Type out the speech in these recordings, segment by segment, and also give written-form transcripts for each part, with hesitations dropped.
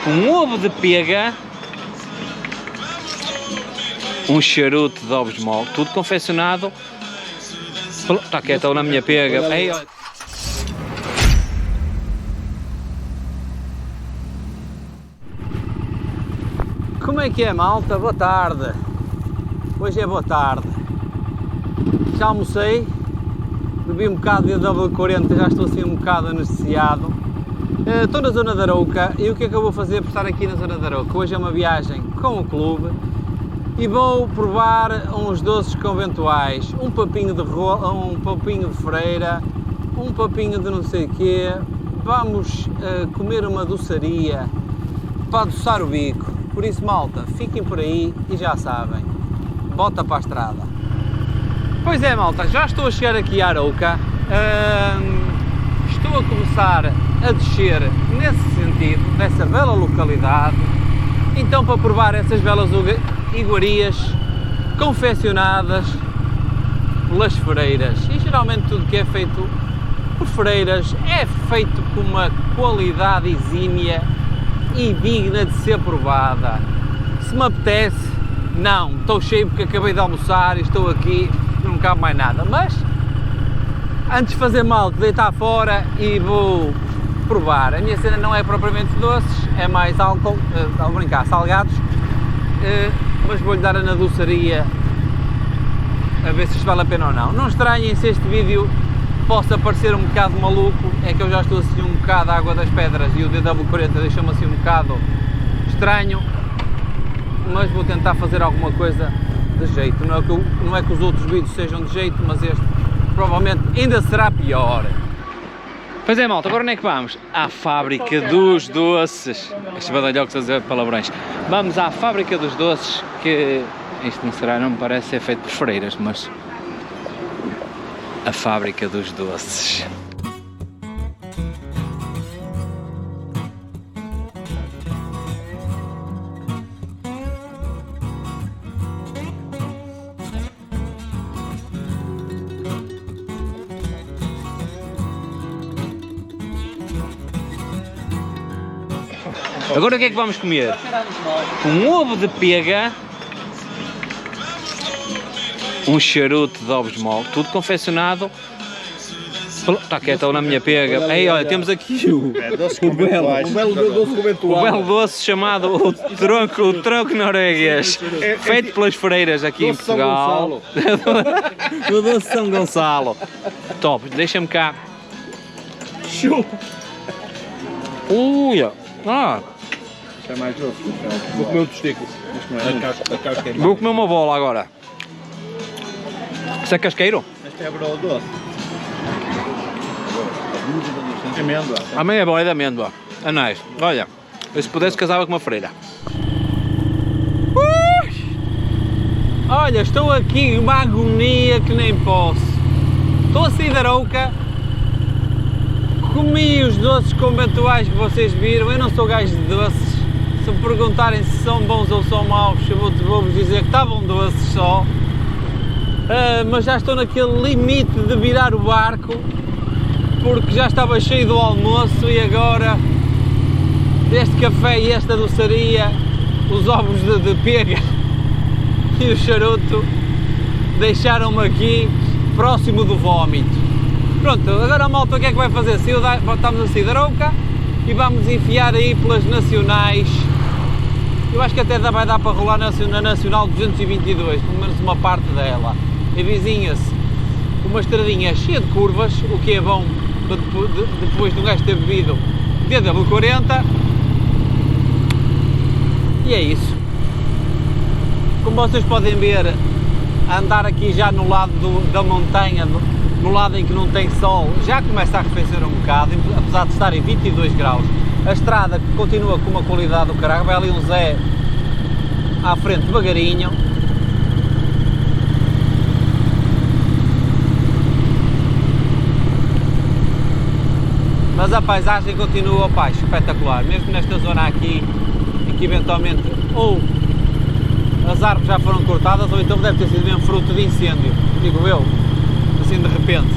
um ovo de pega, um charuto de ovos mole, tudo confeccionado. Está quieto na minha pega. Ei, olha. Como é que é, malta? Boa tarde. Hoje é boa tarde. Já almocei, bebi um bocado de W40, já estou assim um bocado anestesiado. Estou na zona de Arouca e o que é que eu vou fazer por estar aqui na zona de Arouca? Hoje é uma viagem com o clube e vou provar uns doces conventuais, um papinho de rola, um papinho de freira, um papinho de não sei o quê. Vamos comer uma doçaria para adoçar o bico. Por isso, malta, fiquem por aí e já sabem, bota para a estrada. Pois é, malta, já estou a chegar aqui a Arouca, estou a começar a descer nesse sentido, nessa bela localidade, então para provar essas belas iguarias confeccionadas pelas freiras. E geralmente tudo que é feito por freiras é feito com uma qualidade exímia e digna de ser provada. Se me apetece, não, estou cheio porque acabei de almoçar e estou aqui, não cabe mais nada, mas antes de fazer mal, deitar fora e vou provar. A minha cena não é propriamente doces, é mais álcool, ao brincar, salgados, mas vou-lhe dar na doçaria a ver se isto vale a pena ou não. Não estranhem se este vídeo possa parecer um bocado maluco, é que eu já estou assim um bocado à água das pedras e o DW40 deixou-me assim um bocado estranho, mas vou tentar fazer alguma coisa de jeito. Não é que os outros vídeos sejam de jeito, mas este provavelmente ainda será pior. Pois é, malta, agora onde é que vamos? À fábrica dos doces. Estes badalhocos a dizer palavrões. Vamos à fábrica dos doces, que isto não será, não me parece ser feito por freiras, mas a fábrica dos doces. Agora o que é que vamos comer? Um ovo de pega, um charuto de ovos mole, tudo confeccionado. Está quieto na minha pega. Ei, olha, temos aqui o belo doce chamado o tronco norueguês, feito pelas freiras aqui em Portugal. O doce São Gonçalo. Top, deixa-me cá. Uia! É mais doce. Vou comer um testículo. A casca é mais. Vou comer uma bola agora. Isso é casqueiro? Este é broa doce. Amêndoa. A minha é boa, é de amêndoa. É nice. Olha, eu se pudesse casava com uma freira. Olha, estou aqui uma agonia que nem posso. Estou a sair da Arouca. Comi os doces conventuais que vocês viram. Eu não sou gajo de doces. Se me perguntarem se são bons ou são maus, eu vou-vos dizer que estavam doces só. Mas já estou naquele limite de virar o barco, porque já estava cheio do almoço e agora este café e esta doçaria, os ovos de pega e o charuto deixaram-me aqui próximo do vómito. Pronto, agora a malta o que é que vai fazer? Estamos a sair da Arouca e vamos enfiar aí pelas nacionais. Eu acho que até vai dar para rolar na Nacional 222, pelo menos uma parte dela. Avizinha-se uma estradinha cheia de curvas, o que é bom depois de um gajo ter bebido DW40. E é isso. Como vocês podem ver, andar aqui já no lado da montanha, no lado em que não tem sol, já começa a arrefecer um bocado, apesar de estar em 22 graus. A estrada continua com uma qualidade do caralho, vai ali um Zé à frente devagarinho. Mas a paisagem continua, pá, espetacular, mesmo nesta zona aqui, em que eventualmente ou as árvores já foram cortadas ou então deve ter sido mesmo fruto de incêndio, digo eu, assim de repente.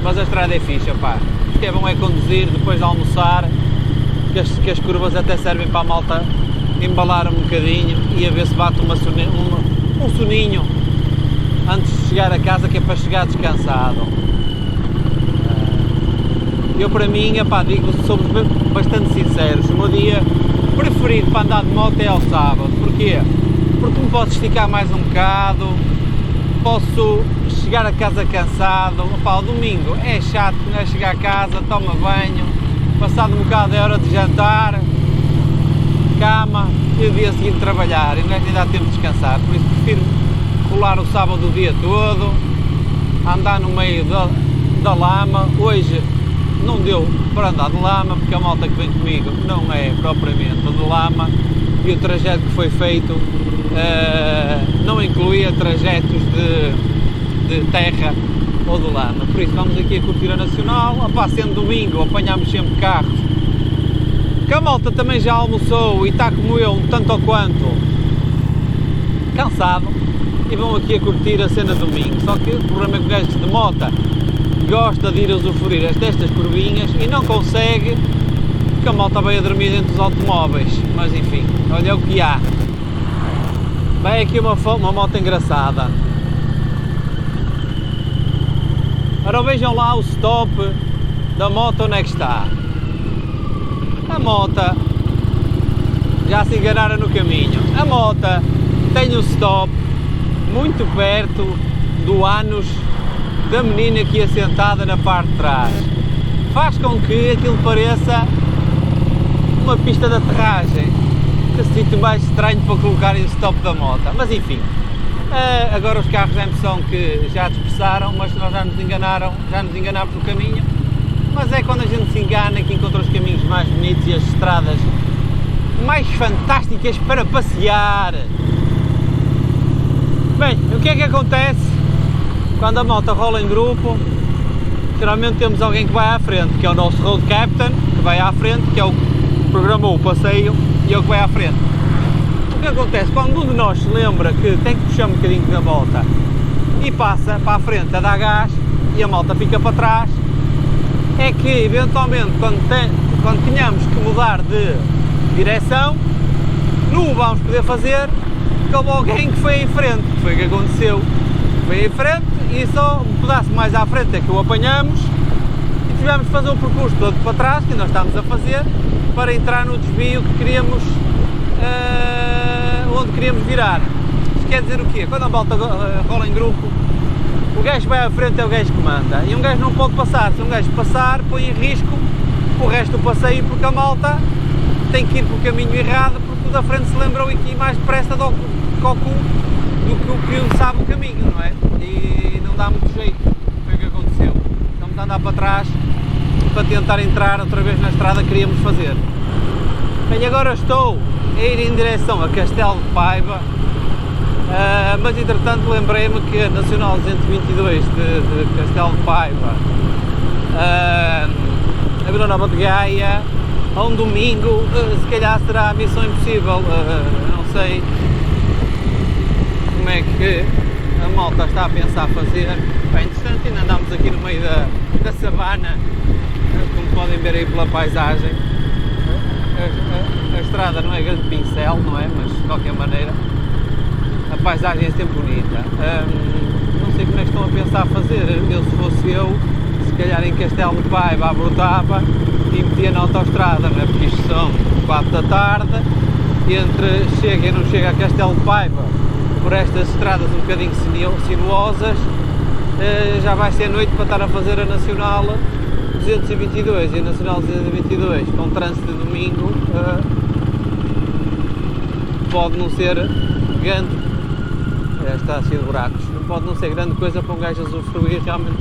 Mas a estrada é fixa, pá. O que é bom é conduzir depois de almoçar que as curvas até servem para a malta embalar um bocadinho e a ver se bate um soninho antes de chegar a casa, que é para chegar descansado. Eu, para mim, digo, somos bastante sinceros, o meu dia preferido para andar de moto é ao sábado. Porquê? Porque me posso esticar mais um bocado, posso chegar a casa cansado. O domingo é chato, não é? Chegar a casa, toma banho, passado um bocado é hora de jantar, cama e o dia seguinte trabalhar, e não é que nem dá tempo de descansar. Por isso prefiro rolar o sábado o dia todo, andar no meio da lama. Hoje não deu para andar de lama, porque a malta que vem comigo não é propriamente de lama, e o trajeto que foi feito não incluía trajetos de terra ou de lama. Por isso vamos aqui a curtir a Nacional. Sendo domingo, apanhamos sempre carros, que a malta também já almoçou e está como eu, um tanto ou quanto cansado, e vão aqui a curtir a cena domingo. Só que o problema é que o gajo de moto gosta de ir usufruir destas curvinhas e não consegue, porque a malta vai a dormir dentro dos automóveis. Mas enfim, olha o que há. Vai aqui uma moto engraçada. Ora, vejam lá o stop da moto, onde é que está. A moto, já se enganaram no caminho, a moto tem um stop muito perto do ânus da menina que ia sentada na parte de trás. Faz com que aquilo pareça uma pista de aterragem. Que sítio mais estranho para colocarem o stop da moto. Mas enfim, agora os carros da impressão que já dispersaram, mas nós já nos enganámos no caminho. Mas é quando a gente se engana que encontra os caminhos mais bonitos e as estradas mais fantásticas para passear. Bem, o que é que acontece quando a moto rola em grupo? Geralmente temos alguém que vai à frente, que é o nosso road captain, que vai à frente, que é o que programou o passeio, e é o que vai à frente. O que acontece? Quando um de nós se lembra que tem que puxar um bocadinho da moto e passa para a frente a dar gás e a moto fica para trás, é que eventualmente quando tenhamos que mudar de direção, não o vamos poder fazer, como alguém que foi em frente, que foi o que aconteceu. Foi em frente e só um pedaço mais à frente é que o apanhamos e tivemos de fazer o percurso todo para trás, que nós estamos a fazer, para entrar no desvio que queríamos, onde queríamos virar. Isto quer dizer o quê? Quando a volta rola em grupo, o gajo que vai à frente é o gajo que manda, e um gajo não pode passar. Se um gajo passar, põe em risco o resto do passeio, porque a malta tem que ir pelo caminho errado, porque o da frente se lembrou aqui mais depressa do que o que sabe o caminho, não é? E não dá muito jeito. Foi o que aconteceu. Estamos a andar para trás para tentar entrar outra vez na estrada que queríamos fazer. Bem, agora estou a ir em direção a Castelo de Paiva, mas entretanto lembrei-me que a Nacional 222 de Castelo de Paiva a Vila Nova de Gaia, a um domingo, se calhar será a missão impossível. Não sei como é que a malta está a pensar fazer. Bem, entretanto ainda andamos aqui no meio da savana, como podem ver aí pela paisagem. A estrada não é grande pincel, não é? Mas de qualquer maneira a paisagem é sempre bonita. Não sei como é que estão a pensar fazer. Eu, se fosse eu, se calhar em Castelo de Paiva abrotava e metia na autoestrada, não é? Porque isto são 4 da tarde, entre chega e não chega a Castelo de Paiva, por estas estradas um bocadinho sinuosas, já vai ser noite para estar a fazer a Nacional 222 e a Nacional 222 com trânsito de domingo pode não ser grande. Está cheio de buracos, pode não ser grande coisa para um gajo usufruir realmente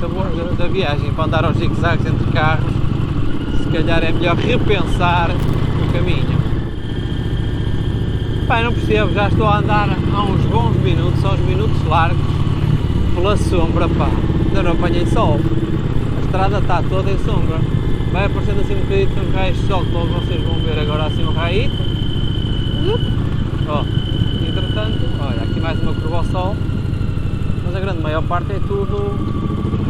da viagem. Para andar aos zigue-zagues entre carros, se calhar é melhor repensar o caminho. Pai, não percebo, já estou a andar há uns bons minutos, há uns minutos largos, pela sombra, pá, ainda não apanhei sol, a estrada está toda em sombra, vai aparecendo assim um bocadinho uns raios de sol, que logo vocês vão ver agora assim um raio. Ó, entretanto, olha, aqui mais uma curva ao sol, mas a grande maior parte é tudo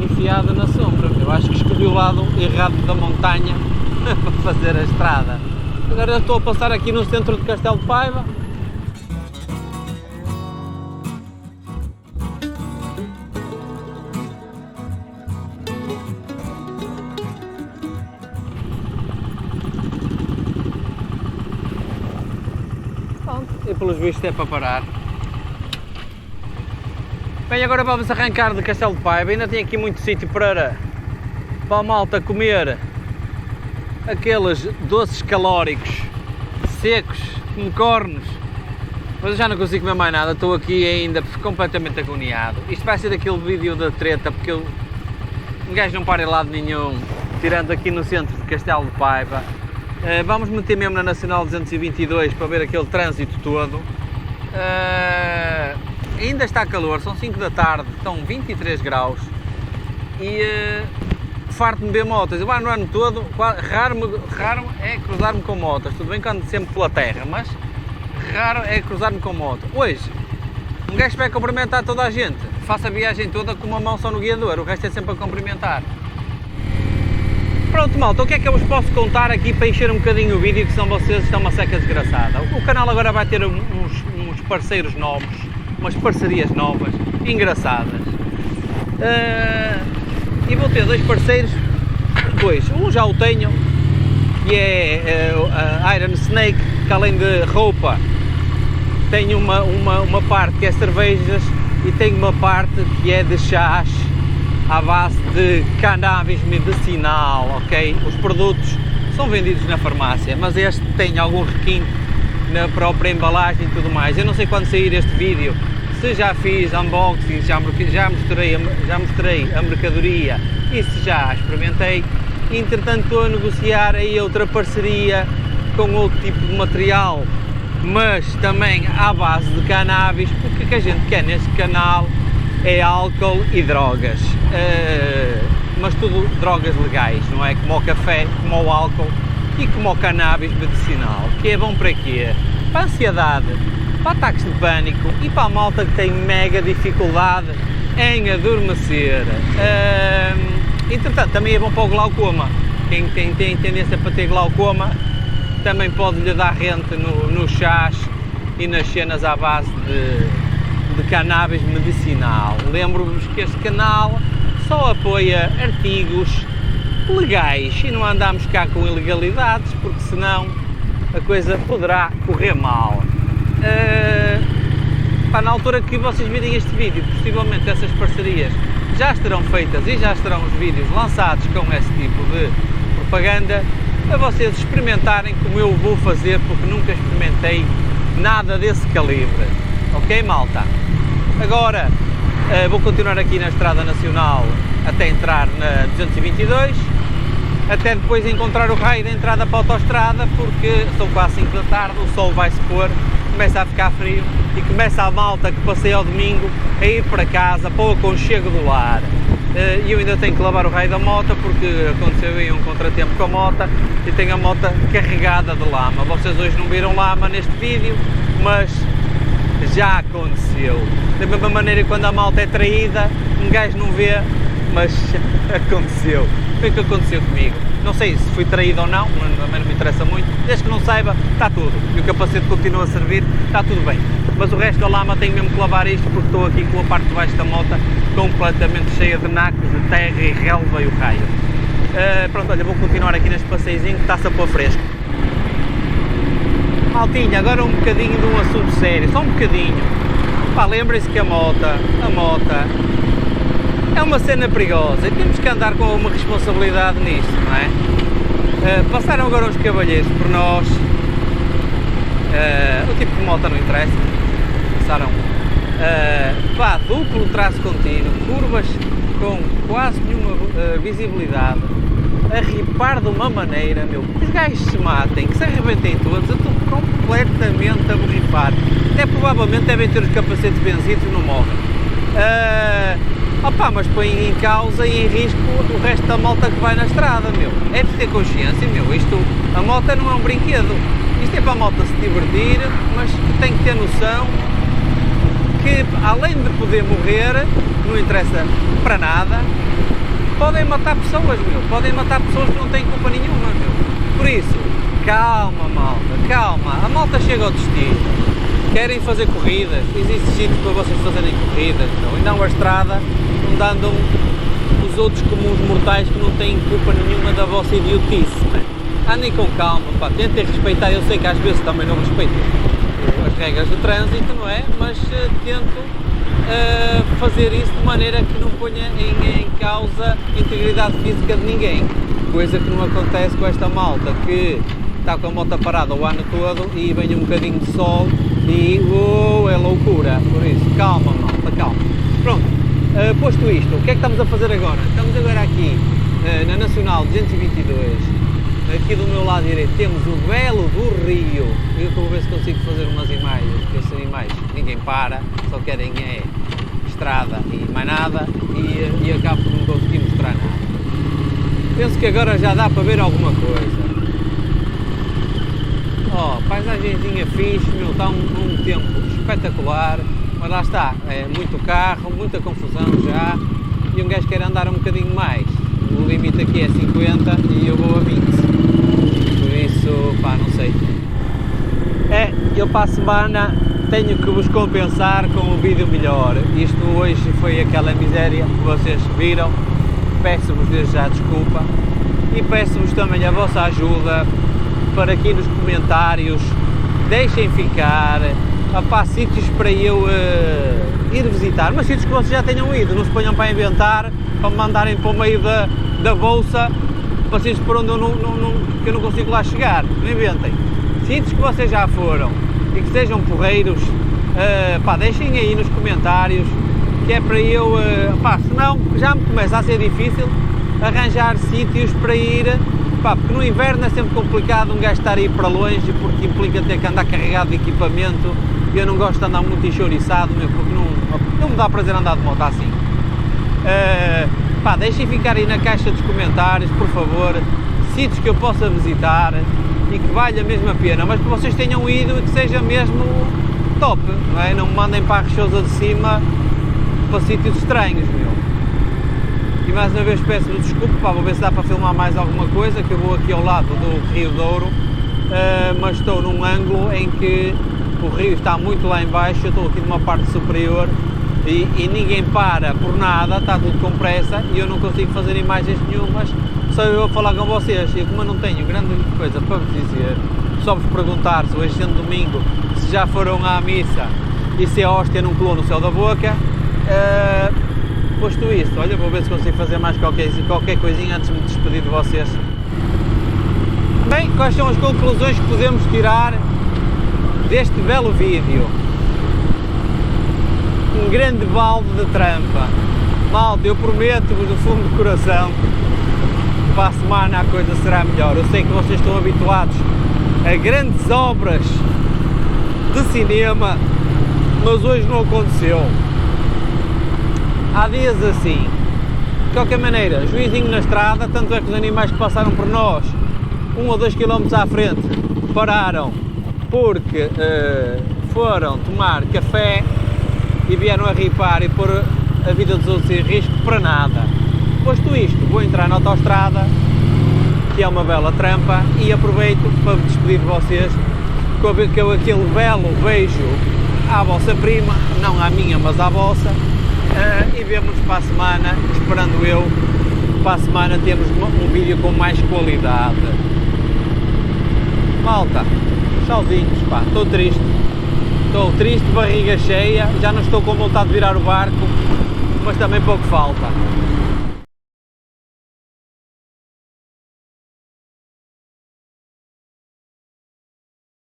enfiado na sombra. Eu acho que escolhi o lado errado da montanha para fazer a estrada. Agora estou a passar aqui no centro de Castelo de Paiva. Pronto, e pelos vistos é para parar. Bem, agora vamos arrancar de Castelo de Paiva. Ainda tem aqui muito sítio para a malta comer aqueles doces calóricos secos, como cornos, mas eu já não consigo comer mais nada, estou aqui ainda completamente agoniado. Isto vai ser daquele vídeo da treta, porque um gajo não para em lado nenhum, tirando aqui no centro de Castelo de Paiva. Vamos meter mesmo na Nacional 222 para ver aquele trânsito todo. Ainda está calor, são 5 da tarde, estão 23 graus e farto-me ver motas. Eu no ano todo, raro é cruzar-me com motas. Tudo bem que ando sempre pela terra, mas raro é cruzar-me com moto. Hoje, um gajo vai cumprimentar toda a gente. Faço a viagem toda com uma mão só no guiador, o resto é sempre a cumprimentar. Pronto, malta, o que é que eu vos posso contar aqui para encher um bocadinho o vídeo, que são vocês, estão uma seca desgraçada. O canal agora vai ter uns parceiros novos, umas parcerias novas, engraçadas. E vou ter 2 parceiros, um já o tenho, que é a Iron Snake, que além de roupa tem uma parte que é cervejas e tem uma parte que é de chás à base de cannabis medicinal, ok? Os produtos são vendidos na farmácia, mas este tem algum requinte na própria embalagem e tudo mais. Eu não sei quando sair este vídeo, se já fiz unboxing, já mostrei a mercadoria e se já experimentei. Entretanto estou a negociar aí outra parceria com outro tipo de material, mas também à base de cannabis, porque o que a gente quer neste canal é álcool e drogas, mas tudo drogas legais, não é? Como o café, como o álcool e como o cannabis medicinal, que é bom para quê? Para a ansiedade, para ataques de pânico e para a malta que tem mega dificuldade em adormecer. Entretanto, também é bom para o glaucoma. Quem tem tendência para ter glaucoma também pode lhe dar rente no chás e nas cenas à base de cannabis medicinal. Lembro-vos que este canal só apoia artigos legais e não andamos cá com ilegalidades, porque senão a coisa poderá correr mal. Na altura que vocês virem este vídeo, possivelmente essas parcerias já estarão feitas e já estarão os vídeos lançados com esse tipo de propaganda, para vocês experimentarem como eu vou fazer, porque nunca experimentei nada desse calibre. Ok, malta? Agora vou continuar aqui na Estrada Nacional até entrar na 222, até depois encontrar o raio da entrada para a autoestrada, porque são quase 5 da tarde, o sol vai se pôr, começa a ficar frio e começa a malta que passei ao domingo a ir para casa, para o aconchego do lar. E eu ainda tenho que lavar o raio da moto, porque aconteceu aí um contratempo com a moto e tenho a moto carregada de lama. Vocês hoje não viram lama neste vídeo, mas já aconteceu. Da mesma maneira, quando a malta é traída, um gajo não vê, mas aconteceu. Foi o que aconteceu comigo. Não sei se fui traído ou não, também não me interessa muito. Desde que não saiba, está tudo. E o capacete continua a servir, está tudo bem. Mas o resto da lama tenho mesmo que lavar isto, porque estou aqui com a parte de baixo da moto completamente cheia de nacos, de terra e relva e o raio. Pronto, olha, vou continuar aqui neste passeiozinho que está-se a pôr fresco. Maltinha, agora um bocadinho de um assunto sério, só um bocadinho. Pá, lembrem-se que a moto é uma cena perigosa e temos que andar com uma responsabilidade nisto, não é? Passaram agora uns cavalheiros por nós, o tipo de moto não interessa, passaram duplo traço contínuo, curvas com quase nenhuma visibilidade, a ripar de uma maneira, meu, que os gajos se matem, que se arrebentem todos, eu estou completamente a borrifar. Até provavelmente devem ter os capacetes vencidos e não morrem. Mas põem em causa e em risco o resto da malta que vai na estrada, meu. É preciso ter consciência, meu, a moto não é um brinquedo. Isto é para a malta se divertir, mas tem que ter noção que, além de poder morrer, não interessa para nada, podem matar pessoas, meu. Podem matar pessoas que não têm culpa nenhuma, meu. Por isso, calma malta, calma, a malta chega ao destino, querem fazer corridas, existe sítio para vocês fazerem corridas, não? E não a estrada, onde andam os outros comuns mortais que não têm culpa nenhuma da vossa idiotice, né? Andem com calma, pá, tentem respeitar, eu sei que às vezes também não respeito as regras do trânsito, não é? Mas tento fazer isso de maneira que não ponha em causa a integridade física de ninguém, coisa que não acontece com esta malta que está com a moto parada o ano todo e vem um bocadinho de sol e é loucura, por isso, calma malta, calma. Pronto, posto isto, o que é que estamos a fazer agora? Estamos agora aqui na Nacional 222. Aqui do meu lado direito temos o Belo do Rio. Eu vou ver se consigo fazer umas imagens, porque esses animais ninguém para, só querem estrada e mais nada, e acabo por não conseguir mostrar nada. Penso que agora já dá para ver alguma coisa. Oh, paisagenzinha fixe, meu, está um tempo espetacular, mas lá está, é muito carro, muita confusão já, e um gajo quer andar um bocadinho mais. O limite aqui é 50 e eu vou a 20, por isso, pá, não sei. Eu para a semana tenho que vos compensar com um vídeo melhor. Isto hoje foi aquela miséria que vocês viram, peço-vos desde já desculpa e peço-vos também a vossa ajuda para aqui nos comentários, deixem ficar, sítios para eu ir visitar, mas sítios que vocês já tenham ido, não se ponham para inventar, para me mandarem para o meio da bolsa, para sítios por onde que eu não consigo lá chegar, não inventem. Sítios que vocês já foram e que sejam porreiros, deixem aí nos comentários, que é para eu, senão já me começa a ser difícil arranjar sítios para ir, porque no inverno é sempre complicado um gajo estar a ir para longe, porque implica ter que andar carregado de equipamento, e eu não gosto de andar muito enxouriçado, porque não me dá prazer andar de moto assim. Deixem ficar aí na caixa dos comentários, por favor, sítios que eu possa visitar e que valha mesmo a pena, mas que vocês tenham ido e que seja mesmo top, não é? Não me mandem para a Rechousa de Cima para sítios estranhos, meu. E mais uma vez peço-vos desculpa, vou ver se dá para filmar mais alguma coisa, que eu vou aqui ao lado do Rio Douro, mas estou num ângulo em que o rio está muito lá em baixo, eu estou aqui numa parte superior e ninguém para por nada, está tudo com pressa e eu não consigo fazer imagens nenhumas, só eu a falar com vocês, e como eu não tenho grande coisa para vos dizer, só vos perguntar se hoje sendo domingo, se já foram à missa e se a hóstia não colou no céu da boca, posto isto, olha, vou ver se consigo fazer mais qualquer coisinha antes de me despedir de vocês. Bem, quais são as conclusões que podemos tirar deste belo vídeo? Um grande balde de trampa. Malta, eu prometo-vos do fundo do coração que para a semana a coisa será melhor. Eu sei que vocês estão habituados a grandes obras de cinema, mas hoje não aconteceu. Há dias assim. De qualquer maneira, juizinho na estrada, tanto é que os animais que passaram por nós 1 ou 2 km à frente pararam porque foram tomar café e vieram a ripar e pôr a vida dos outros em risco para nada. Posto isto, vou entrar na autoestrada, que é uma bela trampa, e aproveito para me despedir de vocês com aquele belo beijo à vossa prima, não à minha, mas à vossa, e vemos para a semana, esperando eu, para a semana temos um vídeo com mais qualidade. Malta, tchauzinhos, pá, estou triste, barriga cheia, já não estou com vontade de virar o barco, mas também pouco falta.